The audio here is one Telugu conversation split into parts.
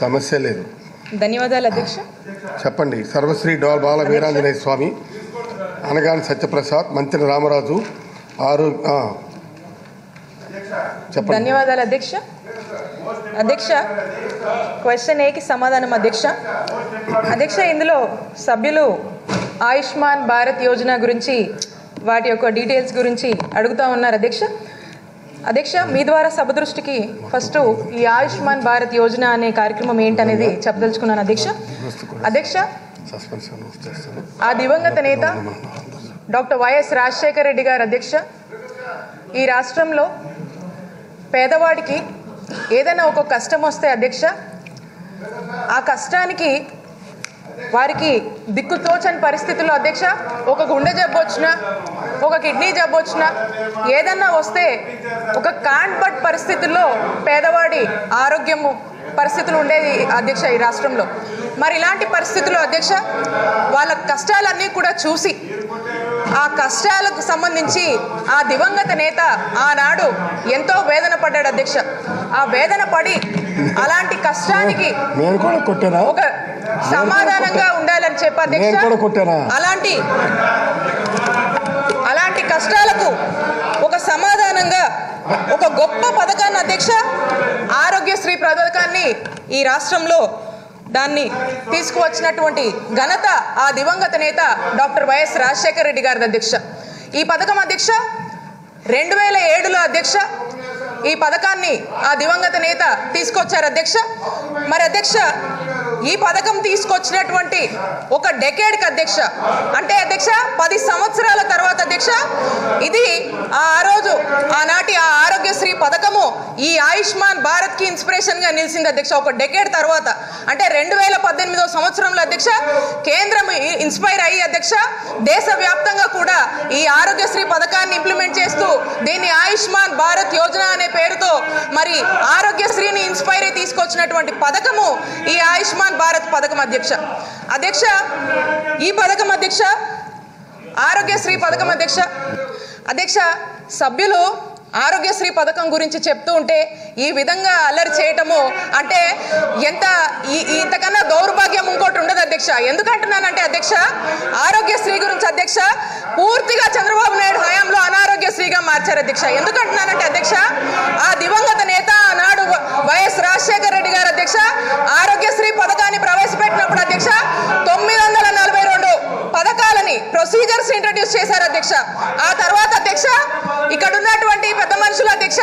సమస్య లేదు. ధన్యవాదాలు అధ్యక్ష. చెప్పండి. సర్వశ్రీ బాల వీరాంజనేయ స్వామి, అనగాని సత్యప్రసాద్, మంత్రి రామరాజు, చెప్పండి. ధన్యవాదాలు అధ్యక్ష. అధ్యక్ష, క్వశ్చన్ ఏకి సమాధానం అధ్యక్ష. అధ్యక్ష, ఇందులో సభ్యులు ఆయుష్మాన్ భారత్ యోజన గురించి వాటి యొక్క డీటెయిల్స్ గురించి అడుగుతూ ఉన్నారు అధ్యక్ష. అధ్యక్ష, మీ ద్వారా సభ దృష్టికి ఫస్ట్ ఈ ఆయుష్మాన్ భారత్ యోజన అనే కార్యక్రమం ఏంటనేది చెప్పదలుచుకున్నాను అధ్యక్ష. అధ్యక్ష, ఆ దివంగత నేత డాక్టర్ వైఎస్ రాజశేఖర రెడ్డి గారు అధ్యక్ష, ఈ రాష్ట్రంలో పేదవాడికి ఏదైనా ఒక కష్టం వస్తే అధ్యక్ష, ఆ కష్టానికి వారికి దిక్కుతోచని పరిస్థితుల్లో అధ్యక్ష, ఒక గుండె జబ్బు వచ్చినా, ఒక కిడ్నీ జబ్బు వచ్చినా, ఏదన్నా వస్తే ఒక కాన్బట్ పరిస్థితుల్లో పేదవాడి ఆరోగ్యము పరిస్థితులు ఉండేది అధ్యక్ష ఈ రాష్ట్రంలో. మరి ఇలాంటి పరిస్థితుల్లో అధ్యక్ష, వాళ్ళ కష్టాలన్నీ కూడా చూసి ఆ కష్టాలకు సంబంధించి ఆ దివంగత నేత ఆనాడు ఎంతో వేదన పడ్డాడు అధ్యక్ష. ఆ వేదన పడి అలాంటి కష్టానికి ఒక సమాధానంగా ఉండాలని చెప్పి అధ్యక్ష, అలాంటి కష్టాలకు ఒక సమాధానంగా ఒక గొప్ప పథకాన్ని అధ్యక్ష, ఆరోగ్యశ్రీ పథకాన్ని ఈ రాష్ట్రంలో దాన్ని తీసుకువచ్చినటువంటి ఘనత ఆ దివంగత నేత డాక్టర్ వైఎస్ రాజశేఖర రెడ్డి గారి అధ్యక్ష. ఈ పథకం అధ్యక్ష 2007లో అధ్యక్ష ఈ పథకాన్ని ఆ దివంగత నేత తీసుకొచ్చారు అధ్యక్ష. మరి అధ్యక్ష, ఈ పథకం తీసుకొచ్చినటువంటి ఒక డెకేడ్కి అధ్యక్ష, అంటే అధ్యక్ష 10 సంవత్సరాల తర్వాత అధ్యక్ష, ఇది రోజు ఆనాటి ఆ ఆరోగ్యశ్రీ పథకము ఈ ఆయుష్మాన్ భారత్కి ఇన్స్పిరేషన్గా నిలిచింది అధ్యక్ష. ఒక డెకేడ్ తర్వాత, అంటే 2018వ సంవత్సరంలో అధ్యక్ష కేంద్రం ఇన్స్పైర్ అయ్యి అధ్యక్ష దేశవ్యాప్తంగా కూడా ఈ ఆరోగ్యశ్రీ పథకాన్ని ఇంప్లిమెంట్ చేస్తూ దీన్ని ఆయుష్మాన్ భారత్ యోజన అనే పేరుతో మరి ఆరోగ్యశ్రీని ఇన్స్పైర్ అయ్యి తీసుకొచ్చినటువంటి పథకము ఈ ఆయుష్మాన్ భారత్ పథకం అధ్యక్ష. అధ్యక్ష, ఈ పథకం అధ్యక్ష ఆరోగ్యశ్రీ పథకం అధ్యక్ష. అధ్యక్ష, సభ్యులు ఆరోగ్యశ్రీ పథకం గురించి చెప్తూ ఉంటే ఈ విధంగా అల్లరి చేయటము అంటే ఇంతకన్నా దౌర్భాగ్యం ఇంకోటి ఉండదు అధ్యక్ష. ఎందుకంటున్నానంటే అధ్యక్ష, ఆరోగ్యశ్రీ గురించి అధ్యక్ష పూర్తిగా చంద్రబాబు నాయుడు హయాంలో అనారోగ్యశ్రీగా మార్చారు అధ్యక్ష. ఎందుకంటున్నానంటే అధ్యక్ష, ఆ దివంగత నేత ఆనాడు వైఎస్ రాజశేఖర రెడ్డి గారు అధ్యక్ష ఆరోగ్యశ్రీ పథకాన్ని ప్రవేశపెట్టినప్పుడు అధ్యక్ష 942 పథకాలని ప్రొసీజర్స్ ఇంట్రడ్యూస్ చేశారు అధ్యక్ష. ఆ తర్వాత అధ్యక్ష ఇక్కడ ఉన్నటువంటి పెద్ద మనుషులు అధ్యక్ష,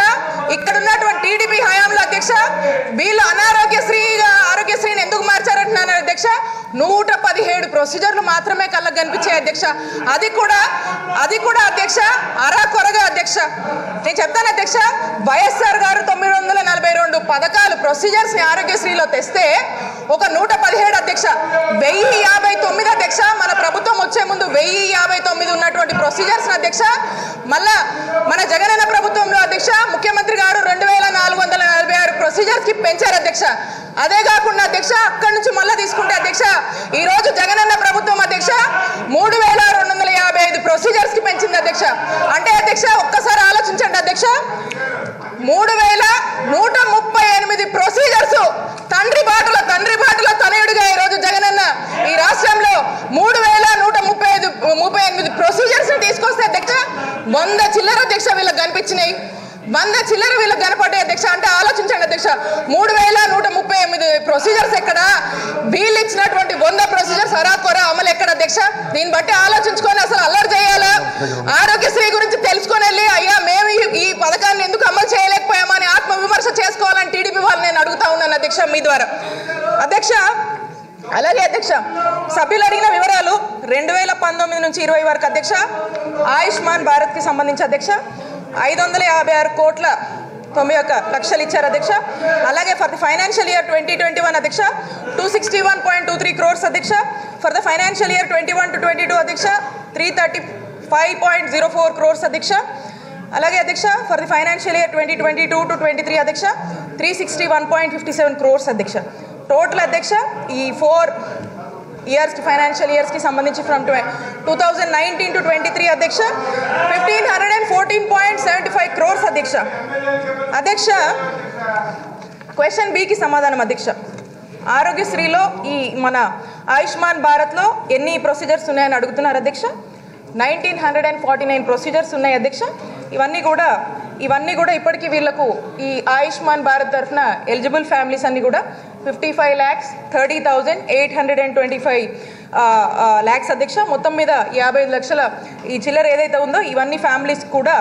ఇక్కడ ఉన్నటువంటి టీడీపీ హయాంలో అధ్యక్ష వీళ్ళు ఆరోగ్యశ్రీని ఎందుకు మార్చారంటున్నాను అధ్యక్ష, 117 ప్రొసీజర్లు మాత్రమే కళ్ళకు కనిపించాయి అధ్యక్ష. అది కూడా అధ్యక్ష అరాకొరగా అధ్యక్ష. నేను చెప్తాను అధ్యక్ష, వైఎస్ఆర్ గారు 942 పథకాలు ప్రొసీజర్స్ ని ఆరోగ్యశ్రీలో తెస్తే ఒక 117 అధ్యక్ష 1059 అధ్యక్ష. మన ప్రభుత్వం వచ్చే ముందు 1059 ఉన్నటువంటి ప్రొసీజర్స్ అధ్యక్ష మళ్ళా మన జగనన్న ప్రభుత్వంలో అధ్యక్ష ముఖ్యమంత్రి గారు 2446 ప్రొసీజర్స్ కి పెంచారు అధ్యక్ష. అదే కాకుండా అధ్యక్ష అక్కడి నుంచి మళ్ళా తీసుకుంటే అధ్యక్ష ఈ రోజు జగనన్న ప్రభుత్వం అధ్యక్ష 3255 ప్రొసీజర్స్ కి పెంచింది అధ్యక్ష. అంటే అధ్యక్ష ఒక్కసారి ఆలోచించండి అధ్యక్ష, 3138 ప్రొసీజర్స్ తండ్రి బాటలో తనయుడిగా ఈ రోజు జగనన్న ఈ రాష్ట్రంలో 3138 ప్రొసీజర్స్ తీసుకొస్తే అధ్యక్ష 100 చిల్లర అధ్యక్ష వీళ్ళకి కనిపించినాయి, 100 చిల్లర వీళ్ళకి కనపడ్డాయి అధ్యక్ష. అంటే ఆలోచించండి అధ్యక్ష, 3138 ప్రొసీజర్స్ ఎక్కడ, వీళ్ళు ఇచ్చినటువంటి 100 ప్రొసీజర్స్ అరాకొర అమలు ఎక్కడ అధ్యక్ష? దీన్ని బట్టి ఆలోచించుకొని అసలు అల్లరి చేయాలా, ఆరోగ్యశ్రీ గురించి తెలుసుకొని వెళ్ళి అయ్యా మేము ఈ పథకాన్ని ఎందుకు అమలు చేయలేకపోయామని ఆత్మవిమర్శ చేసుకోవాలని టీడీపీ వాళ్ళు నేను అడుగుతా ఉన్నాను అధ్యక్ష మీ ద్వారా అధ్యక్ష. అలాగే అధ్యక్ష, సభ్యులు అడిగిన వివరాలు 2019 నుంచి 20 వరకు అధ్యక్ష ఆయుష్మాన్ భారత్ కి సంబంధించి అధ్యక్ష 556 కోట్ల 91 లక్షలు ఇచ్చారు అధ్యక్ష. అలాగే ఫర్ ద ఫైనాన్షియల్ ఇయర్ 2021 అధ్యక్ష 261.23 crores అధ్యక్ష. For the financial year 21 to 22 అధ్యక్ష 335.04 crores అధ్యక్ష. అలాగే అధ్యక్ష for the financial year 2022 to 23 అధ్యక్ష 361.57 crores అధ్యక్ష. టోటల్ అధ్యక్ష ఈ 4 ఇయర్స్ ఫైనాన్షియల్ ఇయర్స్ కి సంబంధించి ఫ్రమ్ 2019 to 23 అధ్యక్ష 1514.75 crores అధ్యక్ష. అధ్యక్ష క్వశ్చన్ బికి సమాధానం అధ్యక్ష. ఆరోగ్యశ్రీలో ఈ మన ఆయుష్మాన్ భారత్లో ఎన్ని ప్రొసీజర్స్ ఉన్నాయని అడుగుతున్నారు అధ్యక్ష. 1949 ప్రొసీజర్స్ ఉన్నాయి అధ్యక్ష. ఇవన్నీ కూడా ఇప్పటికీ వీళ్లకు ఈ ఆయుష్మాన్ భారత్ తరఫున ఎలిజిబుల్ ఫ్యామిలీస్ అన్ని కూడా 55,30,825 ల్యాక్స్ అధ్యక్ష. మొత్తం మీద 55 లక్షల ఈ చిల్లర ఏదైతే ఉందో ఇవన్నీ ఫ్యామిలీస్ కూడా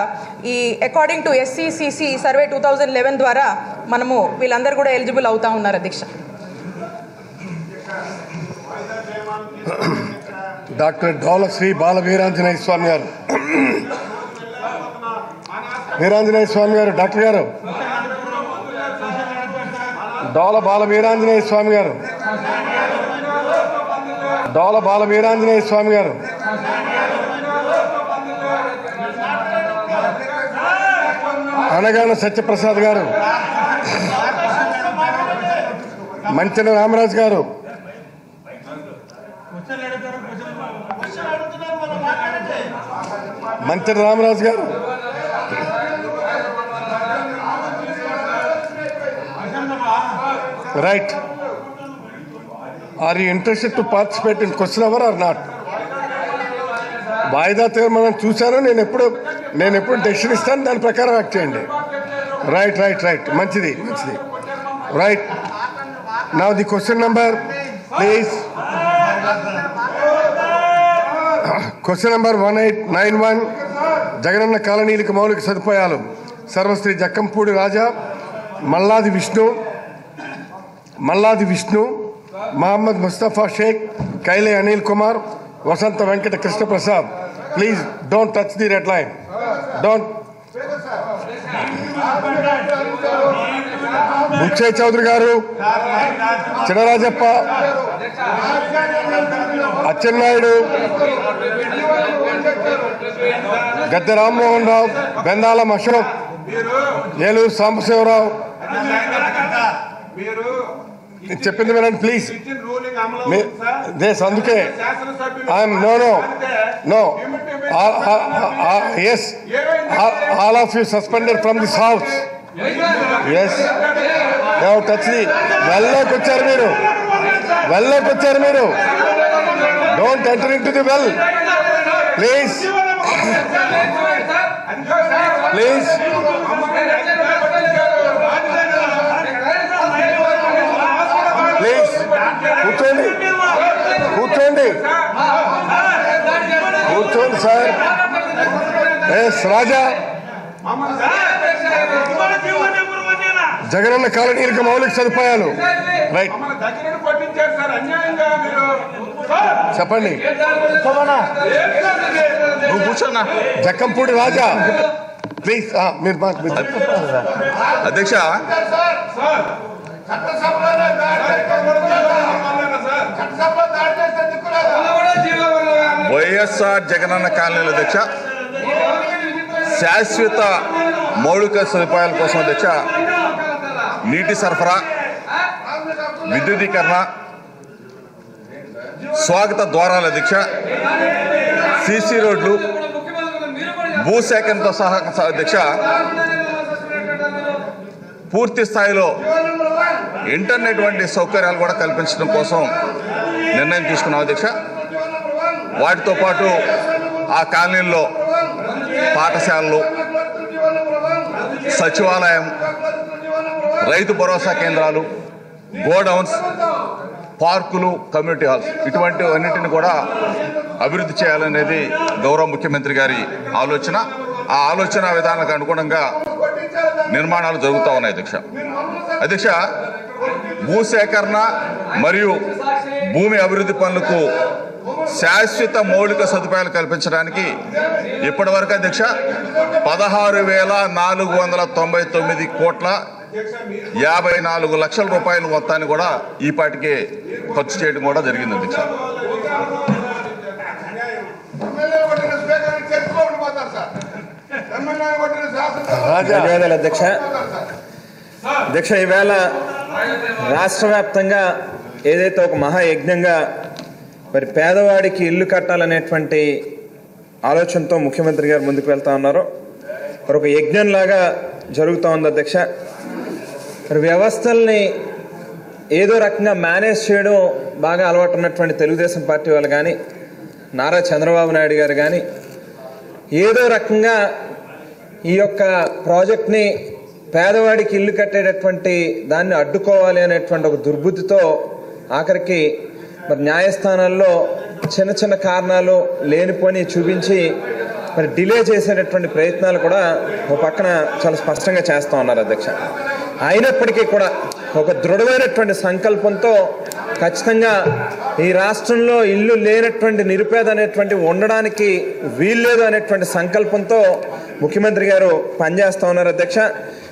ఈ అకార్డింగ్ టు SCCC సర్వే 2011 ద్వారా మనము వీళ్ళందరూ కూడా ఎలిజిబుల్ అవుతా ఉన్నారు అధ్యక్ష. డాక్టర్ డోల శ్రీ బాల వీరాంజనేయ స్వామి గారు. వీరాంజనేయ స్వామి గారు, డాక్టర్ గారు డోల బాల వీరాంజనేయ స్వామి గారు, డోల బాల వీరాంజనేయ స్వామి గారు, అనగాన సత్యప్రసాద్ గారు, మంచెల రామరాజు గారు, మంచెల రామరాజు గారు, right. Are you interested to participate in question hour or not? వాయిదా తీర్మానం చూశాను, నేను ఎప్పుడు డెసిషన్ ఇస్తాను, దాని ప్రకారం యాక్ట్ చేయండి. రైట్ రైట్ రైట్, మంచిది మంచిది. Right, now the question number please. Question number 1891, Jagananna కాలనీలకు మౌలిక సదుపాయాలు. Sarvashri Jakkampudi Raja, Malladi Vishnu, Mohammed Mustafa Sheikh, Kaile Anil Kumar, Vasantha Venkata Krishna Prasad. Please don't touch the red line. Don't. Butchaiah Chowdary garu, Chinarajappa, Atchannaidu, Gadde Rammohan Rao, Bendalam Ashok, Eluru Sambasivarao. చెప్పింది వినండి ప్లీజ్. అందుకే I'm no yes, all of you suspended from this house. Yes, touch the వెల్లోకి వచ్చారు మీరు, don't enter into the well please. కూర్చోండి సార్. ఎస్ రాజా, జగనన్న కాలనీలకు మౌలిక సదుపాయాలు. రైట్, చెప్పండి. జక్కంపూడి రాజా ప్లీజ్. మీరు అధ్యక్ష, వైఎస్ఆర్ జగనన్న కాలనీల అధ్యక్ష శాశ్వత మౌలిక సదుపాయాల కోసం అధ్యక్ష నీటి సరఫరా, విద్యుదీకరణ, స్వాగత ద్వారాల అధ్యక్ష, సిసి రోడ్లు, భూసేకరణతో సహా అధ్యక్ష పూర్తి స్థాయిలో ఇంటర్నెట్ వంటి సౌకర్యాలు కూడా కల్పించడం కోసం నిర్ణయం తీసుకున్నాం అధ్యక్ష. వాటితో పాటు ఆ కాలనీల్లో పాఠశాలలు, సచివాలయం, రైతు భరోసా కేంద్రాలు, గోడౌన్స్, పార్కులు, కమ్యూనిటీ హాల్స్ ఇటువంటి అన్నింటిని కూడా అభివృద్ధి చేయాలనేది గౌరవ ముఖ్యమంత్రి గారి ఆలోచన. ఆ ఆలోచన విధానాలకు అనుగుణంగా నిర్మాణాలు జరుగుతూ ఉన్నాయి అధ్యక్ష. భూసేకరణ మరియు భూమి అభివృద్ధి పనులకు శాశ్వత మౌలిక సదుపాయాలు కల్పించడానికి ఇప్పటి వరకు అధ్యక్ష 16,499 కోట్ల 54 లక్షల రూపాయల మొత్తాన్ని కూడా ఈ పాటికే ఖర్చు చేయడం కూడా జరిగింది అధ్యక్ష. ధన్యవాదాలు అధ్యక్ష. ఈవేళ రాష్ట్ర వ్యాప్తంగా ఏదైతే ఒక మహాయజ్ఞంగా మరి పేదవాడికి ఇల్లు కట్టాలనేటువంటి ఆలోచనతో ముఖ్యమంత్రి గారు ముందుకు వెళ్తా ఉన్నారో మరి ఒక యజ్ఞంలాగా జరుగుతూ ఉంది అధ్యక్ష. మరి వ్యవస్థల్ని ఏదో రకంగా మేనేజ్ చేయడం బాగా అలవాటు ఉన్నటువంటి తెలుగుదేశం పార్టీ వాళ్ళు కానీ నారా చంద్రబాబు నాయుడు గారు కానీ ఏదో రకంగా ఈ యొక్క ప్రాజెక్ట్ని పేదవాడికి ఇల్లు కట్టేటటువంటి దాన్ని అడ్డుకోవాలి అనేటువంటి ఒక దుర్బుద్ధితో ఆఖరికి మరి న్యాయస్థానాల్లో చిన్న చిన్న కారణాలు లేనిపోని చూపించి మరి డిలే చేసేటటువంటి ప్రయత్నాలు కూడా ఒక పక్కన చాలా స్పష్టంగా చేస్తూ ఉన్నారు అధ్యక్ష. అయినప్పటికీ కూడా ఒక దృఢమైనటువంటి సంకల్పంతో ఖచ్చితంగా ఈ రాష్ట్రంలో ఇల్లు లేనటువంటి నిరుపేద అనేటువంటి ఉండడానికి వీల్లేదు అనేటువంటి సంకల్పంతో ముఖ్యమంత్రి గారు పనిచేస్తూ ఉన్నారు అధ్యక్ష.